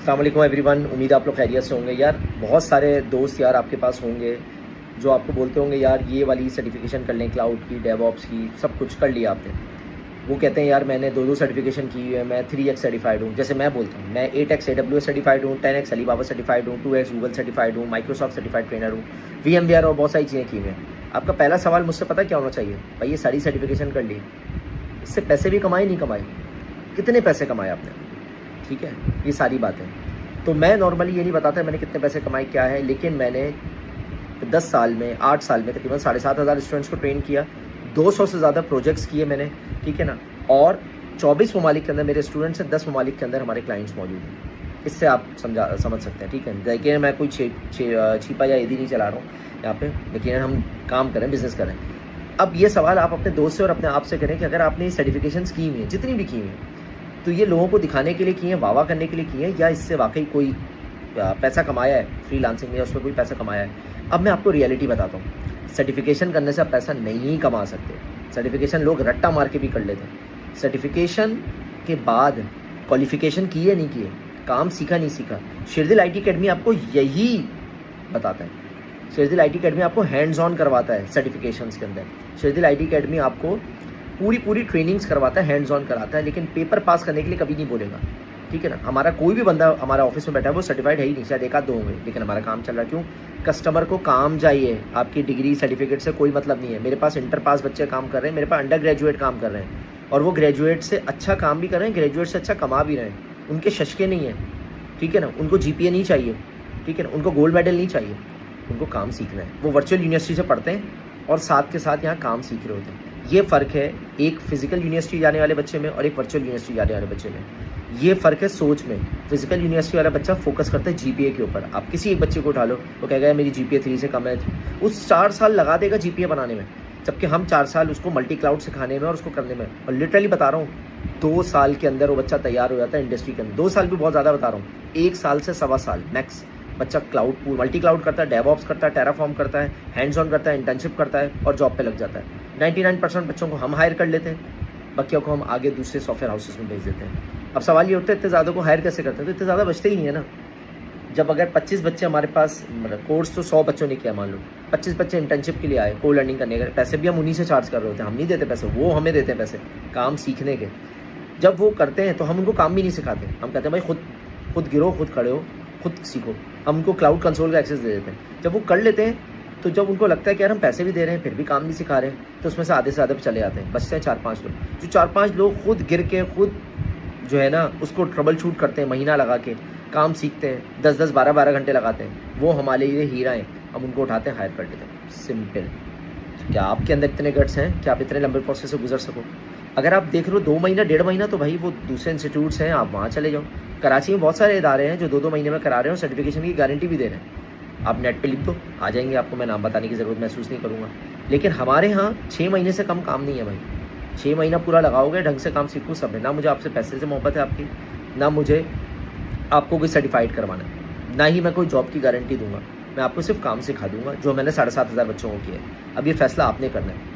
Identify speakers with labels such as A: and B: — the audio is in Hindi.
A: अस्सलाम वालेकुम एवरीवन। उम्मीद आप लोग खैरियत से होंगे। यार बहुत सारे दोस्त यार आपके पास होंगे जो आपको बोलते होंगे यार ये वाली सर्टिफिकेशन कर लें, क्लाउड की, डेवऑप्स की, सब कुछ कर लिया आपने। वो कहते हैं यार मैंने दो सर्टिफिकेशन की है, मैं 3x सर्टिफाइड हूँ। जैसे मैं बोलता हूँ मैं 8x AWS सर्टिफाइड हूँ, 10x अलीबाबा सर्टिफाइड हूँ, 2x गूगल सर्टिफाइड हूँ, माइक्रोसॉफ्ट सर्टिफाइड ट्रेनर हूँ, VMware और बहुत सारी चीज़ें की हैं। आपका पहला सवाल मुझसे पता क्या होना चाहिए? भाई ये सारी सर्टिफिकेशन कर ली, इससे पैसे भी कमाए नहीं कमाए, कितने पैसे कमाए आपने? ठीक है, ये सारी बातें। तो मैं नॉर्मली ये नहीं बताता मैंने कितने पैसे कमाए क्या है, लेकिन मैंने 10 साल में 8 साल में तकरीबन 7,500 स्टूडेंट्स को ट्रेन किया, 200 से ज़्यादा प्रोजेक्ट्स किए मैंने, ठीक है ना। और 24 ममालिक के अंदर मेरे स्टूडेंट्स हैं, 10 ममालिक के अंदर हमारे क्लाइंट्स मौजूद हैं। इससे आप समझ सकते हैं, ठीक है। देखिए मैं कोई छिपा या ईदी नहीं चला रहा हूँ यहाँ पे, लेकिन हम काम करें, बिजनेस करें। अब ये सवाल आप अपने दोस्त से और अपने आप से करें कि अगर आपने सर्टिफिकेशंस की हुई हैं, जितनी भी की हुई हैं, तो ये लोगों को दिखाने के लिए किए हैं, वाह करने के लिए किए हैं, या इससे वाकई कोई पैसा कमाया है फ्रीलांसिंग में, या उसमें कोई पैसा कमाया है? अब मैं आपको रियलिटी बताता हूँ। सर्टिफिकेशन करने से आप पैसा नहीं कमा सकते। सर्टिफिकेशन लोग रट्टा मार के भी कर लेते हैं। सर्टिफिकेशन के बाद क्वालिफिकेशन किए नहीं किए, काम सीखा नहीं सीखा, शेरदिल IT अकेडमी आपको यही बताता है। शेरदिल IT अकेडमी आपको हैंड्स ऑन करवाता है सर्टिफिकेशंस के अंदर। शेरदिल IT अकेडमी आपको पूरी ट्रेनिंग्स करवाता है, हैंड्स ऑन कराता है, लेकिन पेपर पास करने के लिए कभी नहीं बोलेगा, ठीक है ना। हमारा कोई भी बंदा हमारा ऑफिस में बैठा है वो सर्टिफाइड है ही नहीं, शायद एक आध दो होंगे, लेकिन हमारा काम चल रहा है। क्यों? कस्टमर को काम चाहिए, आपकी डिग्री सर्टिफिकेट से कोई मतलब नहीं है। मेरे पास इंटर पास बच्चे काम कर रहे हैं, मेरे पास अंडर ग्रेजुएट काम कर रहे हैं, और वो ग्रेजुएट से अच्छा काम भी कर रहे हैं, ग्रेजुएट से अच्छा कमा भी रहे हैं। उनके शशके नहीं है, ठीक है ना। उनको GPA नहीं चाहिए, ठीक है ना। उनको गोल्ड मेडल नहीं चाहिए, उनको काम सीखना है। वो वर्चुअल यूनिवर्सिटी से पढ़ते हैं और साथ के साथ यहाँ काम सीख रहे होते हैं। ये फ़र्क है एक फिजिकल यूनिवर्सिटी जाने वाले बच्चे में और एक वर्चुअल यूनिवर्सिटी जाने वाले बच्चे में। ये फ़र्क है सोच में। फिजिकल यूनिवर्सिटी वाला बच्चा फोकस करता है GPA के ऊपर। आप किसी एक बच्चे को उठा लो, वो कहेगा मेरी GPA 3 से कम है, उस 4 साल लगा देगा GPA बनाने में, जबकि हम 4 साल उसको मल्टी क्लाउड सिखाने में और उसको करने में। और लिटरली बता रहा हूँ 2 साल के अंदर वो बच्चा तैयार हो जाता है इंडस्ट्री के अंदर। 2 साल भी बहुत ज़्यादा बता रहा हूँ, 1 साल से 1.25 साल मैक्स बच्चा क्लाउड मल्टी क्लाउड करता है, डेवऑप्स करता है, टेराफॉर्म करता है, हैंड्स ऑन करता है, इंटर्नशिप करता है और जॉब पे लग जाता है। 99% बच्चों को हम हायर कर लेते हैं, बाकियों को हम आगे दूसरे सॉफ्टवेयर हाउसेस में भेज देते हैं। अब सवाल ये उठता है इतने ज़्यादा को हायर कैसे करते हैं? तो इतने ज़्यादा बचते ही नहीं है ना। जब अगर 25 बच्चे हमारे पास, मतलब कोर्स तो 100 बच्चों ने किया मान लो, 25 बच्चे इंटर्नशिप के लिए आए, को लर्निंग करने के, पैसे भी हम उन्हीं से चार्ज कर रहे होते हैं। हम नहीं देते पैसे, वो हमें देते हैं पैसे काम सीखने के। जब वो करते हैं तो हम उनको काम भी नहीं सिखाते, हम कहते हैं भाई खुद गिरो, खुद खड़े हो, खुद सीखो। हम उनको क्लाउड कंसोल का एक्सेस दे देते हैं। जब वो कर लेते हैं तो जब उनको लगता है कि यार हम पैसे भी दे रहे हैं फिर भी काम नहीं सिखा रहे हैं, तो उसमें से आधे से ज़्यादा चले जाते हैं। बचते हैं 4-5 लोग, जो 4-5 लोग खुद गिर के खुद जो है ना उसको ट्रबल शूट करते हैं, महीना लगा के काम सीखते हैं, 10-10 12-12 घंटे लगाते हैं। वो हमारे लिए हीरा हैं, हम उनको उठाते हैं, हायर कर लेते हैं। सिंपल। क्या आपके अंदर इतने गट्स हैं कि आप इतने लंबे प्रोसेस से गुजर सको? अगर आप देख रहे हो 2 महीना 1.5 महीना, तो भाई वो दूसरे इंस्टीट्यूट्स हैं, आप वहाँ चले जाओ। कराची में बहुत सारे इदारे हैं जो 2-2 महीने में करा रहे हो, सर्टिफिकेशन की गारंटी भी दे रहे हैं। आप नेट पे लिख दो, आ जाएंगे आपको, मैं नाम बताने की ज़रूरत महसूस नहीं करूँगा। लेकिन हमारे यहाँ 6 महीने से कम काम नहीं है भाई। 6 महीना पूरा लगाओगे, ढंग से काम सीखो, सब है ना। मुझे आपसे पैसे से मोहब्बत है आपकी, ना मुझे आपको कोई सर्टिफाइड करवाना है, ना ही मैं कोई जॉब की गारंटी दूंगा। मैं आपको सिर्फ काम सिखा दूंगा जो मैंने 7,500 बच्चों को किया है। अब ये फैसला आपने करना है।